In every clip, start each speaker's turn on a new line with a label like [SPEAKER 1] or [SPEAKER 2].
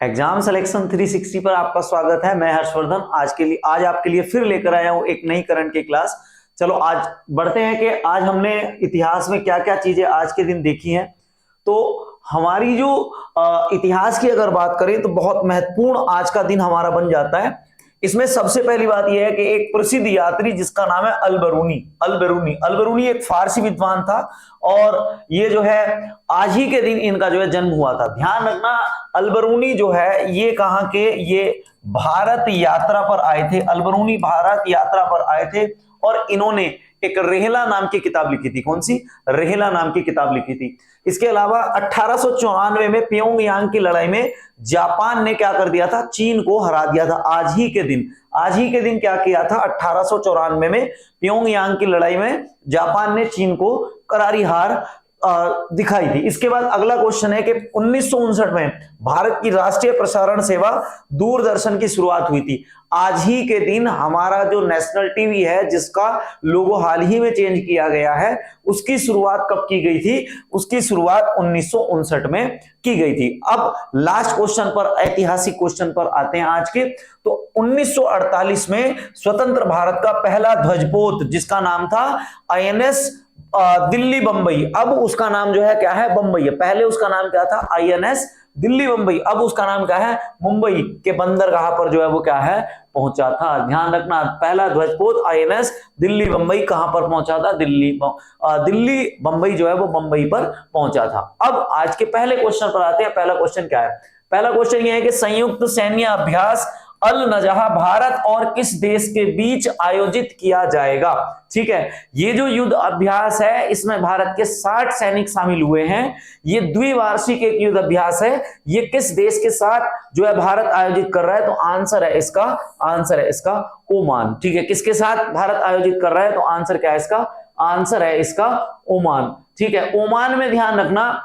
[SPEAKER 1] Exam selection 360 पर आपका स्वागत है। मैं हर्षवर्धन आज आपके लिए फिर लेकर आया हूं एक नई करंट की क्लास। चलो आज बढ़ते हैं कि आज हमने इतिहास में क्या क्या चीजें आज के दिन देखी हैं। तो हमारी जो इतिहास की अगर बात करें तो बहुत महत्वपूर्ण आज का दिन हमारा बन जाता है। इसमें सबसे पहली बात यह है कि एक प्रसिद्ध यात्री जिसका नाम है अल-बरूनी अल-बरूनी एक फारसी विद्वान था और ये जो है आज ही के दिन इनका जो है जन्म हुआ था। ध्यान रखना, अल-बरूनी जो है ये कहां के, ये भारत यात्रा पर आए थे। अल-बरूनी भारत यात्रा पर आए थे और इन्होंने एक रेहला नाम की किताब लिखी थी। कौन सी? रेहला नाम की किताब लिखी थी। इसके अलावा 1894 में प्योंगयांग की लड़ाई में जापान ने क्या कर दिया था? चीन को हरा दिया था। आज ही के दिन क्या किया था? 1894 में प्योंगयांग की लड़ाई में जापान ने चीन को करारी हार दिखाई थी। इसके बाद अगला क्वेश्चन है कि 1959 में भारत की राष्ट्रीय प्रसारण सेवा दूरदर्शन की शुरुआत हुई थी। आज ही के दिन हमारा जो नेशनल टीवी है जिसका लोगो हाल ही में चेंज किया गया है, उसकी शुरुआत कब की गई थी? उसकी शुरुआत 1959 में की गई थी। अब लास्ट क्वेश्चन पर, ऐतिहासिक क्वेश्चन पर आते हैं आज के। तो 1948 में स्वतंत्र भारत का पहला ध्वजपोत जिसका नाम था आईएनएस दिल्ली बंबई, अब उसका नाम जो है क्या है? बंबई है। पहले उसका नाम क्या था? आईएनएस दिल्ली बंबई, अब उसका नाम क्या है? मुंबई के बंदरगाह पर जो है वो क्या है? पहुंचा था। ध्यान रखना, पहला ध्वजपोत आईएनएस दिल्ली बंबई कहां पर पहुंचा था? दिल्ली बंबई जो है वो बंबई पर पहुंचा था। अब आज के पहले क्वेश्चन पर आते हैं। पहला क्वेश्चन क्या है? पहला क्वेश्चन यह है कि संयुक्त सैन्य अभ्यास अल नजह भारत और किस देश के बीच आयोजित किया जाएगा? ठीक है, ये जो युद्ध अभ्यास है इसमें भारत के 60 सैनिक शामिल हुए हैं। ये द्विवार्षिक एक युद्ध अभ्यास है। ये किस देश के साथ जो है भारत आयोजित कर रहा है? तो आंसर है इसका ओमान। ठीक है, किसके साथ भारत आयोजित कर रहा है? तो आंसर क्या है इसका? आंसर है इसका ओमान। ठीक है, ओमान में ध्यान रखना,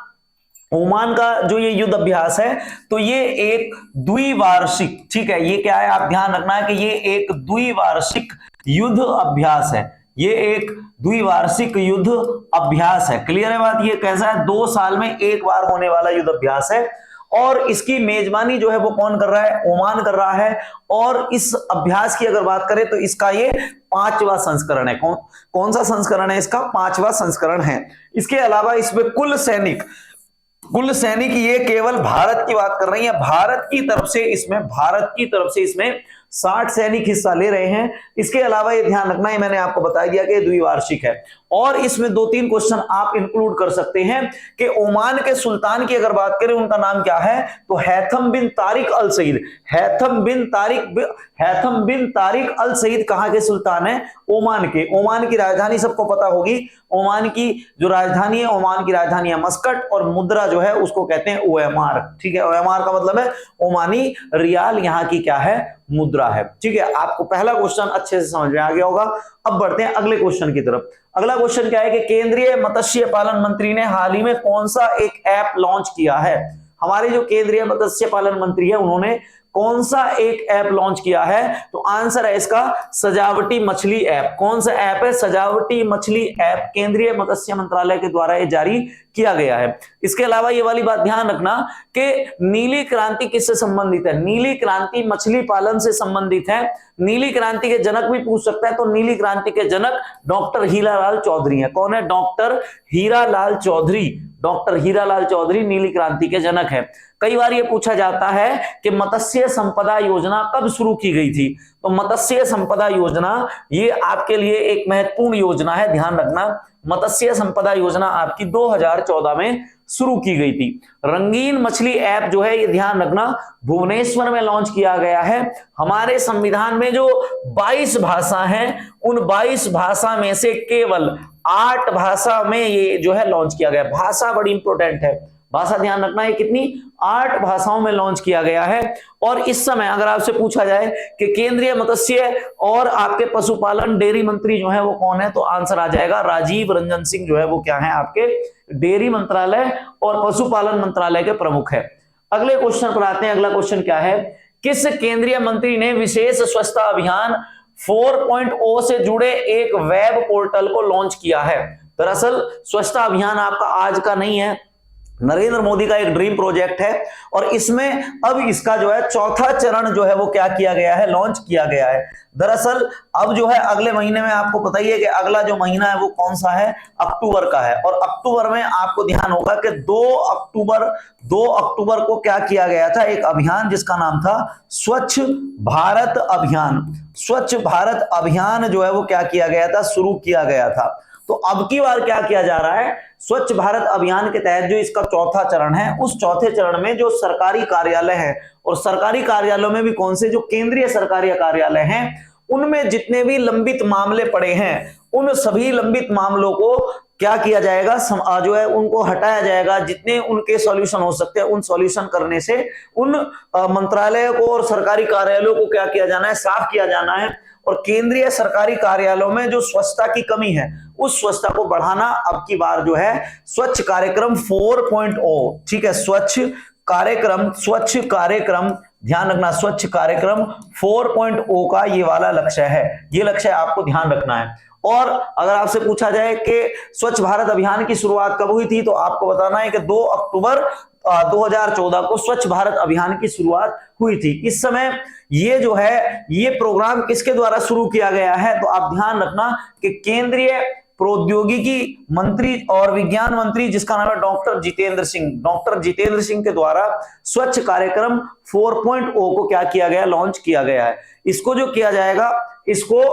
[SPEAKER 1] ओमान का जो ये युद्ध अभ्यास है तो ये एक द्विवार्षिक, ठीक है, ये क्या है आप ध्यान रखना है कि ये एक द्विवार्षिक युद्ध अभ्यास है। ये एक द्विवार्षिक युद्ध अभ्यास है। क्लियर है बात? ये कैसा है? 2 साल में एक बार होने वाला युद्ध अभ्यास है और इसकी मेजबानी जो है वो कौन कर रहा है? ओमान कर रहा है। और इस अभ्यास की अगर बात करें तो इसका ये 5वां संस्करण है। कौन सा संस्करण है इसका? 5वां संस्करण है। इसके अलावा इसमें कुल सैनिक, ये केवल भारत की बात कर रही है। भारत की तरफ से इसमें 60 सैनिक हिस्सा ले रहे हैं। इसके अलावा ये ध्यान रखना है, मैंने आपको बता दिया कि द्विवार्षिक है। और इसमें 2-3 क्वेश्चन आप इंक्लूड कर सकते हैं कि ओमान के सुल्तान की अगर बात करें उनका नाम क्या है? तो हैथम बिन तारिक अल सईद। हैथम बिन तारिक अल सईद कहां के सुल्तान है? ओमान के। ओमान की राजधानी सबको पता होगी। ओमान की जो राजधानी है, ओमान की राजधानी है मस्कट और मुद्रा जो है उसको कहते हैं ओएमआर। ठीक है, ओएमआर का मतलब है ओमानी रियाल, यहां की क्या है? मुद्रा है। ठीक है, आपको पहला क्वेश्चन अच्छे से समझ में आ गया होगा। अब बढ़ते हैं अगले क्वेश्चन की तरफ। अगला क्वेश्चन क्या है कि केंद्रीय मत्स्य पालन मंत्री ने हाल ही में कौन सा एक ऐप लॉन्च किया है? हमारे जो केंद्रीय मत्स्य पालन मंत्री है उन्होंने कौन सा एक ऐप लॉन्च किया है? तो आंसर है इसका सजावटी मछली ऐप। कौन सा ऐप है? सजावटी मछली ऐप केंद्रीय मत्स्य मंत्रालय के द्वारा ये जारी किया गया है। इसके अलावा ये वाली बात ध्यान रखना कि नीली क्रांति किससे संबंधित है? नीली क्रांति मछली पालन से संबंधित है। नीली क्रांति के जनक भी पूछ सकता है, तो नीली क्रांति के जनक डॉक्टर हीरालाल चौधरी है। कौन है? डॉक्टर हीरालाल चौधरी। डॉक्टर हीरालाल चौधरी नीली क्रांति के जनक है। कई बार यह पूछा जाता है कि मत्स्य संपदा योजना कब शुरू की गई थी? तो मत्स्य संपदा योजना ये आपके लिए एक महत्वपूर्ण योजना है। ध्यान रखना, मत्स्य संपदा योजना आपकी 2014 में शुरू की गई थी। रंगीन मछली ऐप जो है ये ध्यान रखना भुवनेश्वर में लॉन्च किया गया है। हमारे संविधान में जो 22 भाषा हैं उन 22 भाषा में से केवल 8 भाषा में ये जो है लॉन्च किया गया। भाषा बड़ी इंपॉर्टेंट है, भाषा ध्यान रखना है कितनी? 8 भाषाओं में लॉन्च किया गया है। और इस समय अगर आपसे पूछा जाए कि केंद्रीय मत्स्य और आपके पशुपालन डेयरी मंत्री जो है वो कौन है? तो आंसर आ जाएगा राजीव रंजन सिंह जो है वो क्या है? आपके डेयरी मंत्रालय और पशुपालन मंत्रालय के प्रमुख है। अगले क्वेश्चन पर आते हैं। अगला क्वेश्चन क्या है? किस केंद्रीय मंत्री ने विशेष स्वच्छता अभियान 4.0 से जुड़े एक वेब पोर्टल को लॉन्च किया है? दरअसल स्वच्छता अभियान आपका आज का नहीं है, नरेंद्र मोदी का एक ड्रीम प्रोजेक्ट है और इसमें अब इसका जो है चौथा चरण जो है वो क्या किया गया है, लॉन्च किया गया है। दरअसल अब जो है अगले महीने में, आपको पता ही है कि अगला जो महीना है वो कौन सा है, अक्टूबर का है। और अक्टूबर में आपको ध्यान होगा कि 2 अक्टूबर को क्या किया गया था, एक अभियान जिसका नाम था स्वच्छ भारत अभियान। स्वच्छ भारत अभियान जो है वो क्या किया गया था, शुरू किया गया था। तो अब की बार क्या किया जा रहा है, स्वच्छ भारत अभियान के तहत जो इसका चौथा चरण है, उस चौथे चरण में जो सरकारी कार्यालय है, और सरकारी कार्यालयों में भी कौन से, जो केंद्रीय सरकारी कार्यालय हैं, उनमें जितने भी लंबित मामले पड़े हैं, उन सभी लंबित मामलों को क्या किया जाएगा, जो है उनको हटाया जाएगा। जितने उनके सॉल्यूशन हो सकते हैं उन सॉल्यूशन करने से उन मंत्रालयों को और सरकारी कार्यालयों को क्या किया जाना है, साफ किया जाना है। और केंद्रीय सरकारी कार्यालयों में जो स्वच्छता की कमी है, उस स्वच्छता को बढ़ाना अब की बार जो है स्वच्छ कार्यक्रम 4.0, ठीक है, स्वच्छ कार्यक्रम, ध्यान रखना, स्वच्छ कार्यक्रम 4.0 का ये वाला लक्ष्य है। ये लक्ष्य आपको ध्यान रखना है। और अगर आपसे पूछा जाए कि स्वच्छ भारत अभियान की शुरुआत कब हुई थी, तो आपको बताना है कि 2 अक्टूबर 2014 को स्वच्छ भारत अभियान की शुरुआत हुई थी। इस समय ये जो है ये प्रोग्राम किसके द्वारा शुरू किया गया है, तो आप ध्यान रखना कि केंद्रीय प्रौद्योगिकी मंत्री और विज्ञान मंत्री जिसका नाम है डॉक्टर जितेंद्र सिंह के द्वारा स्वच्छ कार्यक्रम 4.0 को क्या किया गया, लॉन्च किया गया है। इसको जो किया जाएगा, इसको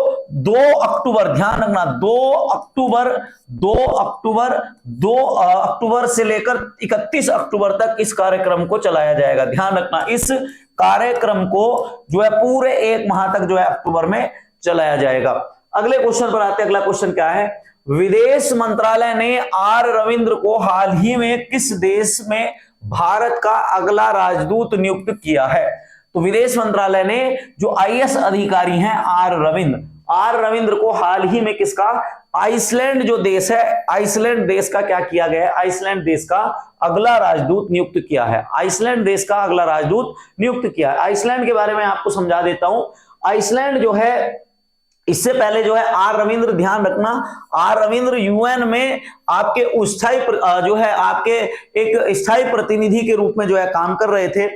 [SPEAKER 1] 2 अक्टूबर, ध्यान रखना, 2 अक्टूबर से लेकर 31 अक्टूबर तक इस कार्यक्रम को चलाया जाएगा। ध्यान रखना, इस कार्यक्रम को जो है पूरे 1 माह तक जो है अक्टूबर में चलाया जाएगा। अगले क्वेश्चन पर आते हैं। अगला क्वेश्चन क्या है, विदेश मंत्रालय ने आर रविंद्र को हाल ही में किस देश में भारत का अगला राजदूत नियुक्त किया है। तो विदेश मंत्रालय ने जो आईएएस अधिकारी हैं आर रविंद्र को हाल ही में किसका, आइसलैंड जो देश है, आइसलैंड देश का क्या किया गया है, आइसलैंड देश का अगला राजदूत नियुक्त किया है। आइसलैंड देश का अगला राजदूत नियुक्त किया है। आइसलैंड के बारे में आपको समझा देता हूं। आइसलैंड जो है, इससे पहले जो है आर रविंद्र, ध्यान रखना, आर रविंद्र यूएन में आपके जो है आपके एक स्थायी प्रतिनिधि के रूप में जो है काम कर रहे थे।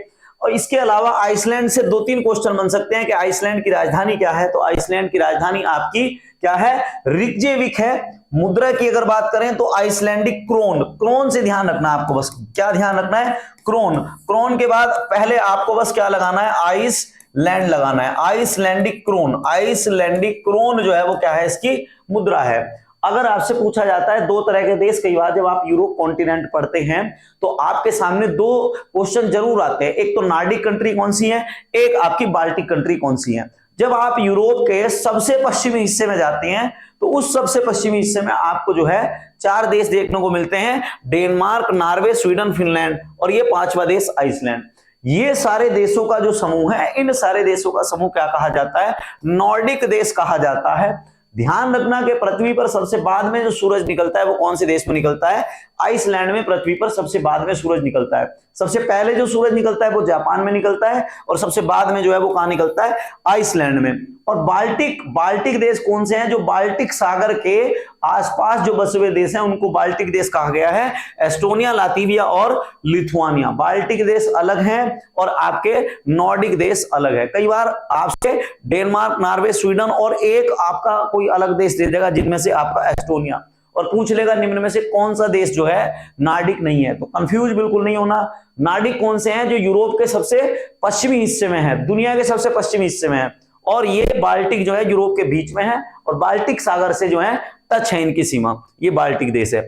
[SPEAKER 1] और इसके अलावा आइसलैंड से 2-3 क्वेश्चन बन सकते हैं कि आइसलैंड की राजधानी क्या है। तो आइसलैंड की राजधानी आपकी क्या है, रिकजेविक है। मुद्रा की अगर बात करें तो आइसलैंडिक क्रोन से ध्यान रखना, आपको बस क्या ध्यान रखना है, क्रोन के बाद पहले आपको बस क्या लगाना है, आइसलैंड लगाना है, आइसलैंडिक क्रोन जो है वो क्या है, इसकी मुद्रा है। अगर आपसे पूछा जाता है 2 तरह के देश, कई बार जब आप यूरोप कॉन्टिनेंट पढ़ते हैं तो आपके सामने 2 क्वेश्चन जरूर आते हैं, एक तो नॉर्डिक कंट्री कौन सी है, एक आपकी बाल्टिक कंट्री कौन सी है। जब आप यूरोप के सबसे पश्चिमी हिस्से में जाते हैं तो उस सबसे पश्चिमी हिस्से में आपको जो है 4 देश देखने को मिलते हैं, डेनमार्क, नॉर्वे, स्वीडन, फिनलैंड, और ये 5वां देश आइसलैंड। ये सारे देशों का जो समूह है, इन सारे देशों का समूह क्या कहा जाता है, नॉर्डिक देश कहा जाता है। ध्यान रखना कि पृथ्वी पर सबसे बाद में जो सूरज निकलता है वो कौन से देश में निकलता है, आइसलैंड में पृथ्वी पर सबसे बाद में सूरज निकलता है। सबसे पहले जो सूरज निकलता है वो जापान में निकलता है और सबसे बाद में जो है वो कहां निकलता है, आइसलैंड में। और बाल्टिक देश कौन से हैं, जो बाल्टिक सागर के आसपास जो बसे हुए देश हैं उनको बाल्टिक देश कहा गया है, एस्टोनिया, लातविया और लिथुआनिया। बाल्टिक देश अलग हैं और आपके नॉर्डिक देश अलग है। कई बार आपसे डेनमार्क, नॉर्वे, स्वीडन और एक आपका कोई अलग देश दे देगा जिनमें से आपका एस्टोनिया, और पूछ लेगा निम्न में से कौन सा देश जो है नॉर्डिक नहीं है। तो कंफ्यूज बिल्कुल नहीं होना। नॉर्डिक कौन से हैं, जो यूरोप के सबसे पश्चिमी हिस्से में है, दुनिया के सबसे पश्चिमी हिस्से में है, और ये बाल्टिक जो है यूरोप के बीच में है और बाल्टिक सागर से जो है टच है इनकी सीमा, ये बाल्टिक देश है।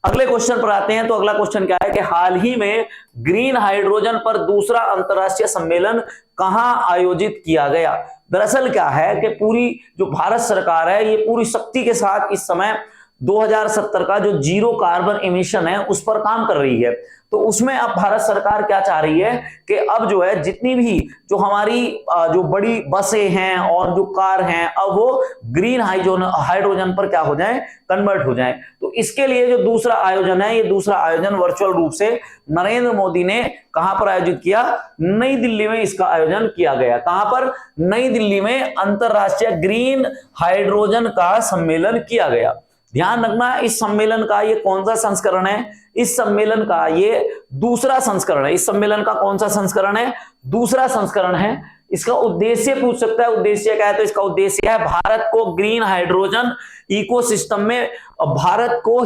[SPEAKER 1] अगले क्वेश्चन पर आते हैं। तो अगला क्वेश्चन क्या है कि हाल ही में ग्रीन हाइड्रोजन पर दूसरा अंतरराष्ट्रीय सम्मेलन कहां आयोजित किया गया। दरअसल क्या है कि पूरी जो भारत सरकार है ये पूरी शक्ति के साथ इस समय 2070 का जो जीरो कार्बन एमिशन है उस पर काम कर रही है। तो उसमें अब भारत सरकार क्या चाह रही है कि अब जो है जितनी भी जो हमारी जो बड़ी बसें हैं और जो कार हैं अब वो ग्रीन हाइड्रोजन पर क्या हो जाए, कन्वर्ट हो जाए। तो इसके लिए जो दूसरा आयोजन है, ये दूसरा आयोजन वर्चुअल रूप से नरेंद्र मोदी ने कहां पर आयोजित किया, नई दिल्ली में इसका आयोजन किया गया। कहां पर, नई दिल्ली में अंतरराष्ट्रीय ग्रीन हाइड्रोजन का सम्मेलन किया गया। ध्यान रखना इस सम्मेलन का ये कौन सा संस्करण है, इस सम्मेलन का ये दूसरा संस्करण है। इस सम्मेलन का कौन सा संस्करण है? दूसरा संस्करण है। इसका उद्देश्य पूछ सकता है, उद्देश्य क्या है? तो इसका उद्देश्य है भारत को ग्रीन हाइड्रोजन इकोसिस्टम में, भारत को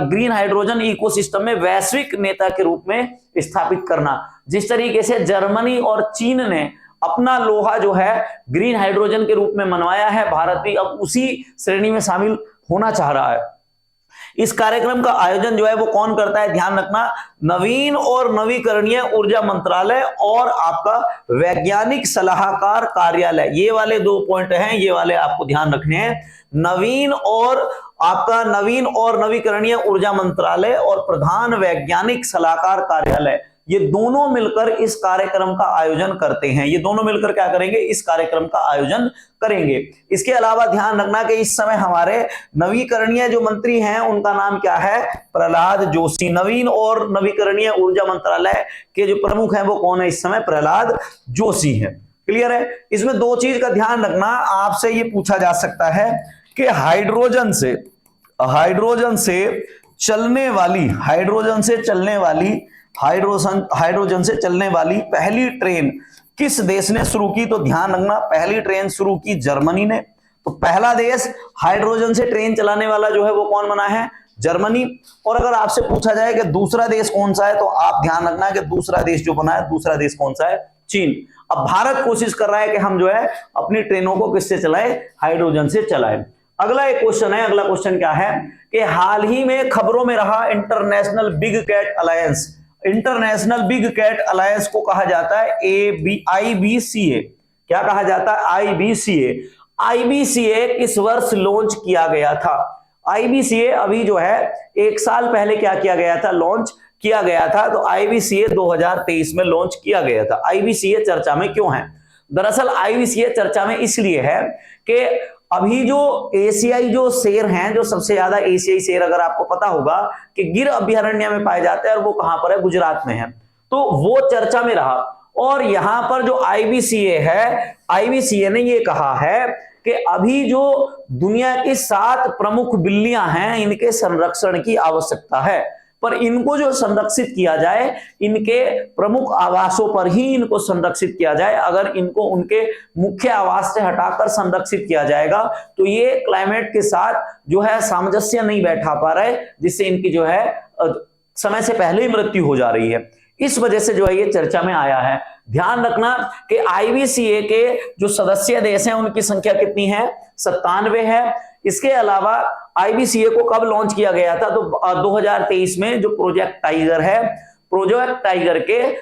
[SPEAKER 1] ग्रीन हाइड्रोजन इकोसिस्टम में वैश्विक नेता के रूप में स्थापित करना। जिस तरीके से जर्मनी और चीन ने अपना लोहा जो है ग्रीन हाइड्रोजन के रूप में मनवाया है, भारत भी अब उसी श्रेणी में शामिल होना चाह रहा है। इस कार्यक्रम का आयोजन जो है वो कौन करता है? ध्यान रखना, नवीन और नवीकरणीय ऊर्जा मंत्रालय और आपका वैज्ञानिक सलाहकार कार्यालय। ये वाले 2 पॉइंट हैं, ये वाले आपको ध्यान रखने हैं। नवीन और नवीकरणीय ऊर्जा मंत्रालय और प्रधान वैज्ञानिक सलाहकार कार्यालय, ये दोनों मिलकर इस कार्यक्रम का आयोजन करते हैं। ये दोनों मिलकर क्या करेंगे? इस कार्यक्रम का आयोजन करेंगे। इसके अलावा ध्यान रखना कि इस समय हमारे नवीकरणीय जो मंत्री हैं उनका नाम क्या है? प्रहलाद जोशी। नवीन और नवीकरणीय ऊर्जा मंत्रालय के जो प्रमुख हैं वो कौन है इस समय? प्रहलाद जोशी है। क्लियर है? इसमें 2 चीज का ध्यान रखना, आपसे ये पूछा जा सकता है कि हाइड्रोजन से चलने वाली पहली ट्रेन किस देश ने शुरू की? तो ध्यान रखना, पहली ट्रेन शुरू की जर्मनी ने। तो पहला देश हाइड्रोजन से ट्रेन चलाने वाला जो है वो कौन बना है? जर्मनी। और अगर आपसे पूछा जाए कि दूसरा देश कौन सा है, तो आप ध्यान रखना कि दूसरा देश जो बना है, दूसरा देश कौन सा है? चीन। अब भारत कोशिश कर रहा है कि हम जो है अपनी ट्रेनों को किससे चलाएं? हाइड्रोजन से चलाएं। अगला एक क्वेश्चन है, अगला क्वेश्चन क्या है कि हाल ही में खबरों में रहा इंटरनेशनल बिग कैट अलायंस को कहा जाता है IBCA। क्या कहा जाता है? IBCA किस वर्ष लॉन्च किया गया था? IBCA अभी जो है 1 साल पहले क्या किया गया था? लॉन्च किया गया था। तो IBCA 2023 में लॉन्च किया गया था। IBCA चर्चा में क्यों है? दरअसल IBCA चर्चा में इसलिए है कि अभी जो एशियाई जो शेर हैं, जो सबसे ज्यादा एशियाई शेर अगर आपको पता होगा कि गिर अभयारण्य में पाए जाते हैं और वो कहां पर है? गुजरात में है। तो वो चर्चा में रहा और यहां पर जो IBCA है, IBCA ने ये कहा है कि अभी जो दुनिया की 7 प्रमुख बिल्लियां हैं, इनके संरक्षण की आवश्यकता है, पर इनको जो संरक्षित किया जाए, इनके प्रमुख आवासों पर ही इनको संरक्षित किया जाए। अगर इनको उनके मुख्य आवास से हटाकर संरक्षित किया जाएगा तो ये क्लाइमेट के साथ जो है सामंजस्य नहीं बैठा पा रहा है, जिससे इनकी जो है समय से पहले ही मृत्यु हो जा रही है। इस वजह से जो है ये चर्चा में आया है। ध्यान रखना कि IBCA के जो सदस्य देश हैं उनकी संख्या कितनी है? 97 है। इसके अलावा IBCA को कब लॉन्च किया गया था? तो 2023 में जो प्रोजेक्ट टाइगर है, प्रोजेक्ट टाइगर के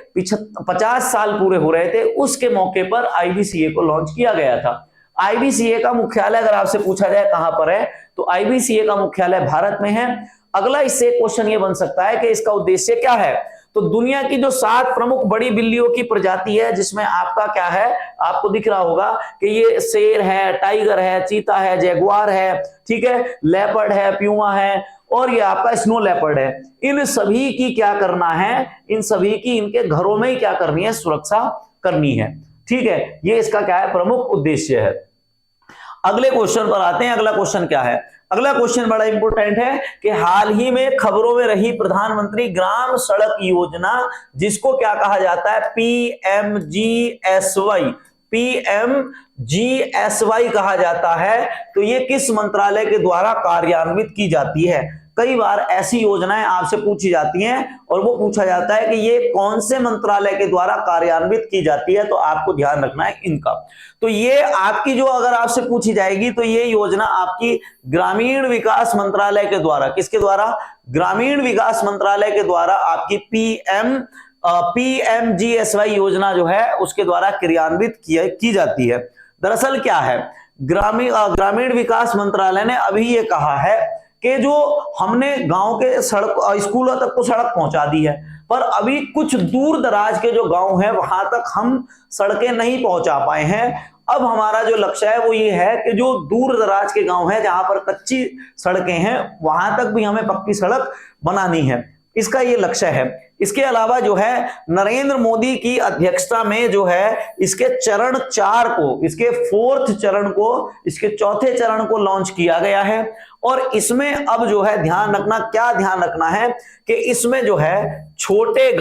[SPEAKER 1] 50 साल पूरे हो रहे थे, उसके मौके पर IBCA को लॉन्च किया गया था। IBCA का मुख्यालय अगर आपसे पूछा जाए कहां पर है, तो IBCA का मुख्यालय भारत में है। अगला इससे क्वेश्चन ये बन सकता है कि इसका उद्देश्य क्या है? तो दुनिया की जो 7 प्रमुख बड़ी बिल्लियों की प्रजाति है, जिसमें आपका क्या है, आपको दिख रहा होगा कि ये शेर है, टाइगर है, चीता है, जैगुआर है, ठीक है, लेपर्ड है, प्यूमा है और ये आपका स्नो लेपर्ड है। इन सभी की क्या करना है? इन सभी की इनके घरों में ही क्या करनी है? सुरक्षा करनी है। ठीक है, ये इसका क्या है? प्रमुख उद्देश्य है। अगले क्वेश्चन पर आते हैं। अगला क्वेश्चन क्या है? अगला क्वेश्चन बड़ा इंपॉर्टेंट है कि हाल ही में खबरों में रही प्रधानमंत्री ग्राम सड़क योजना, जिसको क्या कहा जाता है? PMGSY कहा जाता है। तो ये किस मंत्रालय के द्वारा कार्यान्वित की जाती है? कई बार ऐसी योजनाएं आपसे पूछी जाती हैं और वो पूछा जाता है कि ये कौन से मंत्रालय के द्वारा कार्यान्वित की जाती है, तो आपको ध्यान रखना है इनका। तो ये आपकी जो अगर आपसे पूछी जाएगी तो ये योजना आपकी ग्रामीण विकास मंत्रालय के द्वारा, किसके द्वारा? ग्रामीण विकास मंत्रालय के द्वारा आपकी PMGSY योजना जो है उसके द्वारा क्रियान्वित की जाती है। दरअसल क्या है, ग्रामीण विकास मंत्रालय ने अभी ये कहा है कि जो हमने गांव के स्कूलों तक तो सड़क पहुंचा दी है, पर अभी कुछ दूर दराज के जो गांव हैं वहां तक हम सड़कें नहीं पहुंचा पाए हैं। अब हमारा जो लक्ष्य है वो ये है कि जो दूर दराज के गांव हैं जहां पर कच्ची सड़कें हैं, वहां तक भी हमें पक्की सड़क बनानी है। इसका ये लक्ष्य है। इसके अलावा जो है नरेंद्र मोदी की अध्यक्षता में जो है इसके चरण 4 को, इसके 4th चरण को, इसके 4थे चरण को लॉन्च किया गया है। और इसमें अब जो है ध्यान रखना, क्या ध्यान रखना है कि इसमें जो है छोटे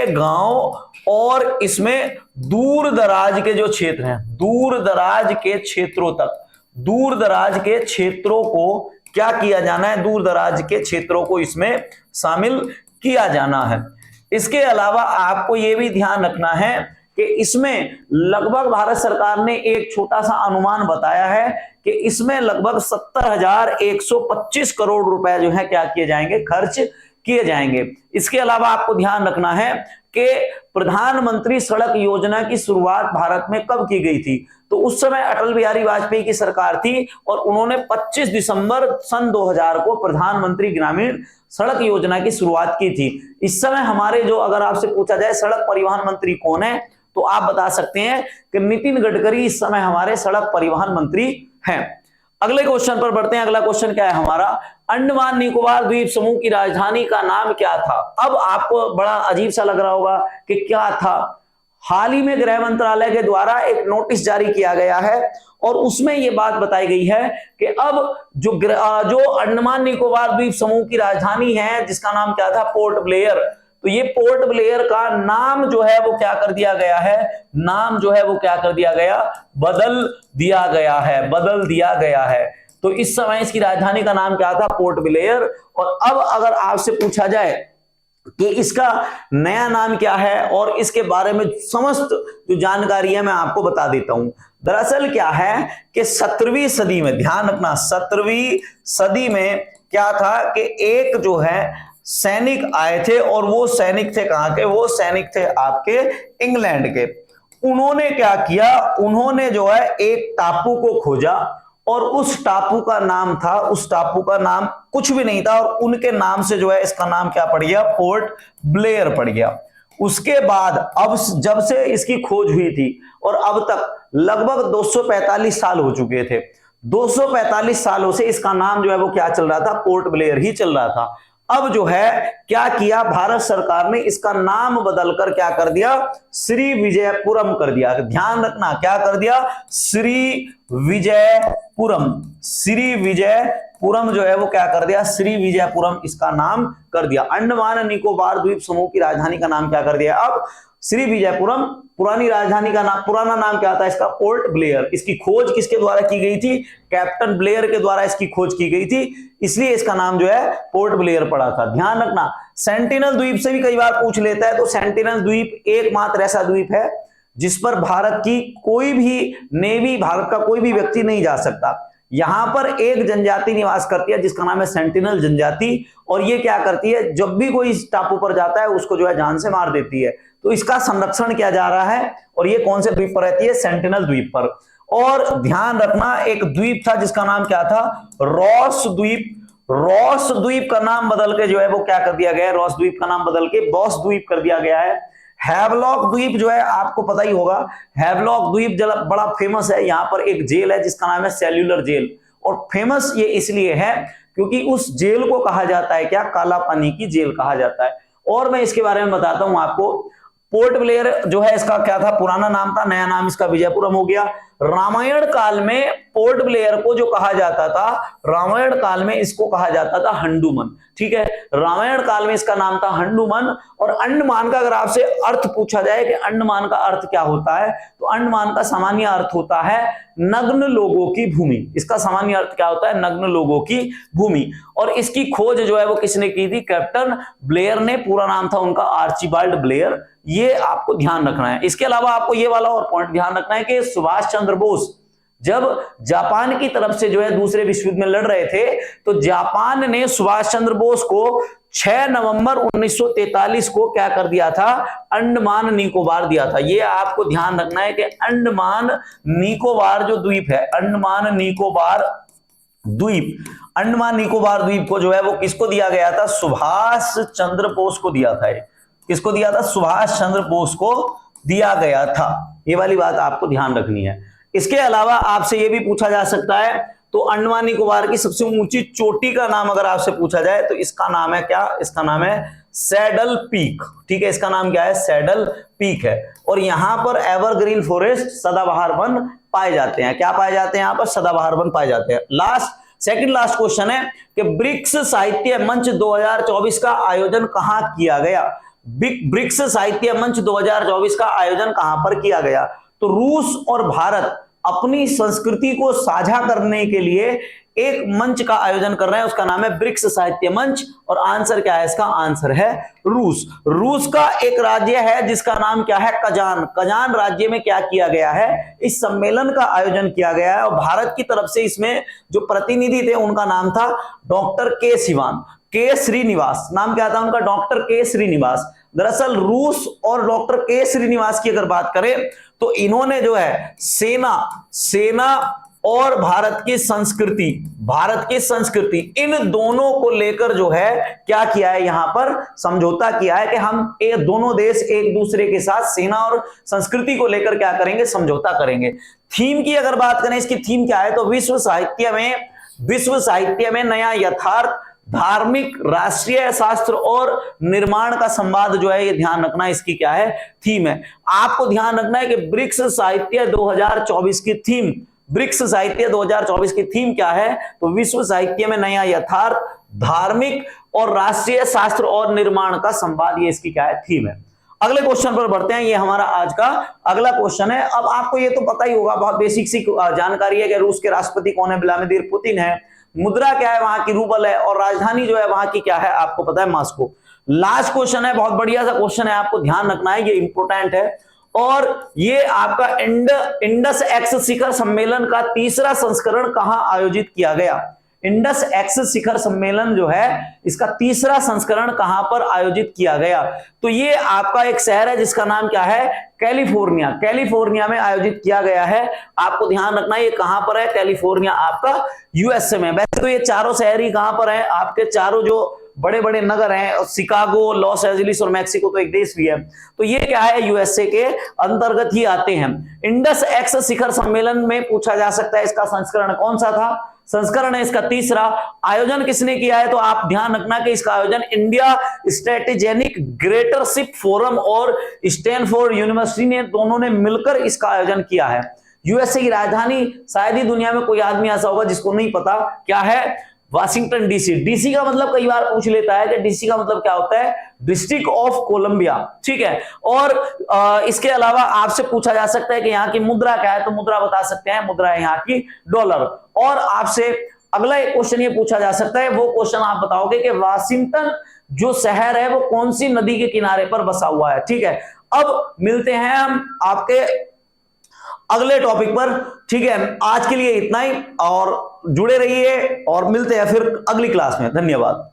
[SPEAKER 1] गांव और इसमें दूर दराज के जो क्षेत्र हैं, दूर दराज के क्षेत्रों तक, दूर दराज के क्षेत्रों को क्या किया जाना है, दूर दराज के क्षेत्रों को इसमें शामिल किया जाना है। इसके अलावा आपको यह भी ध्यान रखना है कि इसमें लगभग भारत सरकार ने एक छोटा सा अनुमान बताया है कि इसमें लगभग 70,125 करोड़ रुपए जो है क्या किए जाएंगे, खर्च किए जाएंगे। इसके अलावा आपको ध्यान रखना है कि प्रधानमंत्री सड़क योजना की शुरुआत भारत में कब की गई थी, तो उस समय अटल बिहारी वाजपेयी की सरकार थी और उन्होंने 25 दिसंबर सन 2000 को प्रधानमंत्री ग्रामीण सड़क योजना की शुरुआत की थी। इस समय हमारे जो, अगर आपसे पूछा जाए सड़क परिवहन मंत्री कौन है, तो आप बता सकते हैं कि नितिन गडकरी इस समय हमारे सड़क परिवहन मंत्री हैं। अगले क्वेश्चन पर बढ़ते हैं। अगला क्वेश्चन क्या है हमारा, अंडमान निकोबार द्वीप समूह की राजधानी का नाम क्या था। अब आपको बड़ा अजीब सा लग रहा होगा कि क्या था। हाल ही में गृह मंत्रालय के द्वारा एक नोटिस जारी किया गया है और उसमें यह बात बताई गई है कि अब जो अंडमान निकोबार द्वीप समूह की राजधानी है जिसका नाम क्या था, पोर्ट ब्लेयर, तो ये पोर्ट ब्लेयर का नाम जो है वो क्या कर दिया गया है, नाम जो है वो क्या कर दिया गया, बदल दिया गया है। तो इस समय इसकी राजधानी का नाम क्या था, पोर्ट ब्लेयर। और अब अगर आपसे पूछा जाए कि इसका नया नाम क्या है और इसके बारे में समस्त जो जानकारी है मैं आपको बता देता हूं। दरअसल क्या है कि 17वीं सदी में, ध्यान रखना 17वीं सदी में क्या था कि एक जो है सैनिक आए थे और वो सैनिक थे कहां के, वो सैनिक थे आपके इंग्लैंड के। उन्होंने क्या किया, उन्होंने जो है एक टापू को खोजा और उस टापू का नाम था, उस टापू का नाम कुछ भी नहीं था और उनके नाम से जो है इसका नाम क्या पड़ गया, पोर्ट ब्लेयर पड़ गया। उसके बाद अब जब से इसकी खोज हुई थी और अब तक लगभग 245 साल हो चुके थे। 245 सालों से इसका नाम जो है वो क्या चल रहा था, पोर्ट ब्लेयर ही चल रहा था। अब जो है क्या किया, भारत सरकार ने इसका नाम बदलकर क्या कर दिया, श्री विजयपुरम कर दिया। ध्यान रखना क्या कर दिया, श्री विजयपुरम, श्री विजयपुरम जो है वो क्या कर दिया, श्री विजयपुरम इसका नाम कर दिया। अंडमान निकोबार द्वीप समूह की राजधानी का नाम क्या कर दिया अब, श्री विजयपुरम। पुरानी राजधानी का नाम, पुराना नाम क्या था इसका, पोर्ट ब्लेयर। इसकी खोज किसके द्वारा की गई थी, कैप्टन ब्लेयर के द्वारा इसकी खोज की गई थी, इसलिए इसका नाम जो है पोर्ट ब्लेयर पड़ा था। ध्यान रखना सेंटिनल द्वीप से भी कई बार पूछ लेता है, तो सेंटिनल द्वीप एकमात्र ऐसा द्वीप है जिस पर भारत की कोई भी नेवी, भारत का कोई भी व्यक्ति नहीं जा सकता। यहां पर एक जनजाति निवास करती है जिसका नाम है सेंटिनल जनजाति, और ये क्या करती है, जब भी कोई इस टापू पर जाता है उसको जो है जान से मार देती है। तो इसका संरक्षण किया जा रहा है और ये कौन से द्वीप पर रहती है, सेंटिनल द्वीप पर। और ध्यान रखना एक द्वीप था जिसका नाम क्या था, रॉस द्वीप। रॉस द्वीप का नाम बदल के जो है वो क्या कर दिया गया है, रॉस द्वीप का नाम बदल के बॉस द्वीप कर दिया गया है। हैवलॉक द्वीप जो है आपको पता ही होगा, हैवलॉक द्वीप बड़ा फेमस है। यहां पर एक जेल है जिसका नाम है सेल्यूलर जेल, और फेमस ये इसलिए है क्योंकि उस जेल को कहा जाता है क्या, काला पानी की जेल कहा जाता है। और मैं इसके बारे में बताता हूं आपको। पोर्ट ब्लेयर जो है इसका क्या था, पुराना नाम था, नया नाम इसका विजयपुरम हो गया। रामायण काल में पोर्ट ब्लेयर को जो कहा जाता था, रामायण काल में इसको कहा जाता था हंडूमन। ठीक है, रामायण काल में इसका नाम था हंडूमन। और अंडमान का अगर आपसे अर्थ पूछा जाए कि अंडमान का अर्थ क्या होता है, तो अंडमान का सामान्य अर्थ होता है नग्न लोगों की भूमि। इसका सामान्य अर्थ क्या होता है, नग्न लोगों की भूमि। और इसकी खोज जो है वो किसने की थी, कैप्टन ब्लेयर ने। पूरा नाम था उनका आर्चिबाल्ड ब्लेयर। ये आपको ध्यान रखना है। इसके अलावा आपको ये वाला और पॉइंट ध्यान रखना है कि सुभाष चंद्र बोस जब जापान की तरफ से जो है दूसरे विश्व युद्ध में लड़ रहे थे, तो जापान ने सुभाष चंद्र बोस को 6 नवंबर 1943 को क्या कर दिया था, अंडमान निकोबार दिया था। ये आपको ध्यान रखना है कि अंडमान निकोबार जो द्वीप है, अंडमान निकोबार द्वीप, अंडमान निकोबार द्वीप को जो है वो किसको दिया गया था, सुभाष चंद्र बोस को दिया था। किसको दिया था, सुभाष चंद्र बोस को दिया गया था। ये वाली बात आपको ध्यान रखनी है। इसके अलावा आपसे यह भी पूछा जा सकता है तो अंडमान निकोबार की सबसे ऊंची चोटी का नाम अगर आपसे पूछा जाए तो इसका नाम है क्या? इसका नाम है सैडल पीक। ठीक है, इसका नाम क्या है? सैडल पीक है। और यहां पर एवरग्रीन फॉरेस्ट, सदाबहार वन पाए जाते हैं। क्या पाए जाते हैं? यहां पर सदाबहार वन पाए जाते हैं। सेकंड लास्ट क्वेश्चन है कि ब्रिक्स साहित्य मंच 2024 का आयोजन कहां किया गया? ब्रिक्स साहित्य मंच 2024 का आयोजन कहां पर किया गया? तो रूस और भारत अपनी संस्कृति को साझा करने के लिए एक मंच का आयोजन कर रहे हैं, उसका नाम है ब्रिक्स साहित्य मंच। और आंसर क्या है इसका? आंसर है रूस। रूस का एक राज्य है जिसका नाम क्या है? कजान। कजान राज्य में क्या किया गया है? इस सम्मेलन का आयोजन किया गया है। और भारत की तरफ से इसमें जो प्रतिनिधि थे उनका नाम था डॉक्टर के सिवान, के श्रीनिवास। नाम क्या था उनका? डॉक्टर के श्रीनिवास। दरअसल रूस और डॉक्टर के श्रीनिवास की अगर बात करें तो इन्होंने जो है सेना और भारत की संस्कृति इन दोनों को लेकर जो है क्या किया है? यहां पर समझौता किया है कि हम ये दोनों देश एक दूसरे के साथ सेना और संस्कृति को लेकर क्या करेंगे? समझौता करेंगे। थीम की अगर बात करें, इसकी थीम क्या है? तो विश्व साहित्य में नया यथार्थ, धार्मिक, राष्ट्रीय शास्त्र और निर्माण का संवाद जो है, ये ध्यान रखना इसकी क्या है? थीम है। आपको ध्यान रखना है कि ब्रिक्स साहित्य 2024 की थीम, ब्रिक्स साहित्य 2024 की थीम क्या है? तो विश्व साहित्य में नया यथार्थ, धार्मिक और राष्ट्रीय शास्त्र और निर्माण का संवाद, ये इसकी क्या है? थीम है। अगले क्वेश्चन पर बढ़ते हैं। ये हमारा आज का अगला क्वेश्चन है। अब आपको ये तो पता ही होगा, बहुत बेसिक सी जानकारी है कि रूस के राष्ट्रपति कौन है? व्लादिमीर पुतिन है। मुद्रा क्या है? वहां की रूबल है। और राजधानी जो है वहां की क्या है? आपको पता है, मॉस्को। लास्ट क्वेश्चन है, बहुत बढ़िया सा क्वेश्चन है, आपको ध्यान रखना है, ये इंपोर्टेंट है। और ये आपका इंडस एक्स शिखर सम्मेलन का तीसरा संस्करण कहां आयोजित किया गया? इंडस एक्स शिखर सम्मेलन जो है इसका तीसरा संस्करण कहां पर आयोजित किया गया? तो ये आपका एक शहर है जिसका नाम क्या है? कैलिफोर्निया। कैलिफोर्निया में आयोजित किया गया है। आपको ध्यान रखना है ये कहां पर है? कैलिफोर्निया आपका यूएसए में। वैसे तो ये चारों शहर ही कहां पर है? आपके चारों जो बड़े बड़े नगर हैं, शिकागो, लॉस एंजलिस और मैक्सिको, तो एक देश भी है, तो ये क्या है? यूएसए के अंतर्गत ही आते हैं। इंडस एक्स शिखर सम्मेलन में पूछा जा सकता है इसका संस्करण कौन सा था? संस्करण है इसका तीसरा। आयोजन किसने किया है? तो आप ध्यान रखना कि इसका आयोजन इंडिया स्ट्रेटेजिक ग्रेटरशिप फोरम और स्टैनफोर्ड यूनिवर्सिटी ने, दोनों ने मिलकर इसका आयोजन किया है। यूएसए की राजधानी, शायद ही दुनिया में कोई आदमी ऐसा होगा जिसको नहीं पता, क्या है? Washington DC. डीसी का मतलब कई बार पूछ लेता है कि डीसी का मतलब क्या होता है? District of Columbia. ठीक है। और इसके अलावा आपसे पूछा जा सकता है कि यहाँ की मुद्रा क्या है? तो मुद्रा बता सकते हैं, मुद्रा है यहाँ की डॉलर। और आपसे अगला एक क्वेश्चन ये पूछा जा सकता है, वो क्वेश्चन आप बताओगे कि वाशिंगटन जो शहर है वो कौन सी नदी के किनारे पर बसा हुआ है? ठीक है। अब मिलते हैं हम आपके अगले टॉपिक पर। ठीक है, आज के लिए इतना ही, और जुड़े रहिए और मिलते हैं फिर अगली क्लास में। धन्यवाद।